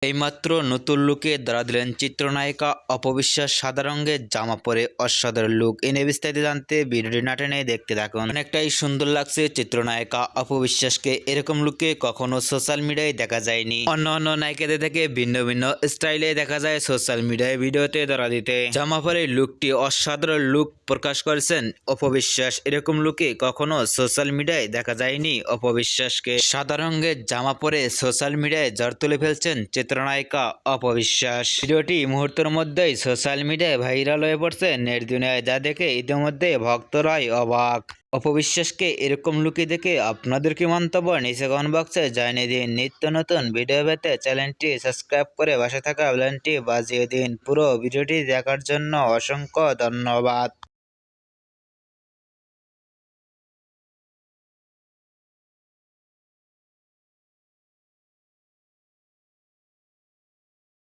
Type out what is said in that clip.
এইমাত্র নতুন লুকে ধরা দিলেন চিত্রনায়িকা অপবিশ্বাস। সাদা রঙের জামা পরে অসাধারণ লুক। এনে বিস্তারিত জানতে ভিডিওটি না টেনে দেখতে থাকুন। অনেকটাই সুন্দর লাগছে চিত্রনায়িকা অপবিশ্বাসকে। এরকম লুকে কখনো সোশ্যাল মিডিয়ায় দেখা যায়নি। অন্য অন্য নায়িকাদের থেকে ভিন্ন ভিন্ন স্টাইলে দেখা যায় সোশ্যাল মিডিয়ায় ভিডিওতে ধরা দিতে। জামা পরে লুকটি অসাধারণ লুক প্রকাশ করেছেন অপবিশ্বাস। এরকম লুকে কখনো সোশ্যাল মিডিয়ায় দেখা যায়নি অপবিশ্বাসকে। সাদা রঙের জামা পরে সোশ্যাল মিডিয়ায় ঝড় তুলে ফেলছেন চিত্রনায়িকা অপবিশ্বাস। ভিডিওটি মুহূর্তের মধ্যেই সোশ্যাল মিডিয়ায় ভাইরাল হয়ে পড়ছে নেট দুনিয়ায়, যা দেখে ইতিমধ্যে ভক্তরাই অবাক। অপবিশ্বাসকে এরকম লুকে দেখে আপনাদের কি মন্তব্য নিচে কমেন্ট বক্সে জানিয়ে দিন। নিত্য নতুন ভিডিও পেতে চ্যানেলটি সাবস্ক্রাইব করে পাশে থাকা বেলটি বাজিয়ে দিন। পুরো ভিডিওটি দেখার জন্য অসংখ্য ধন্যবাদ।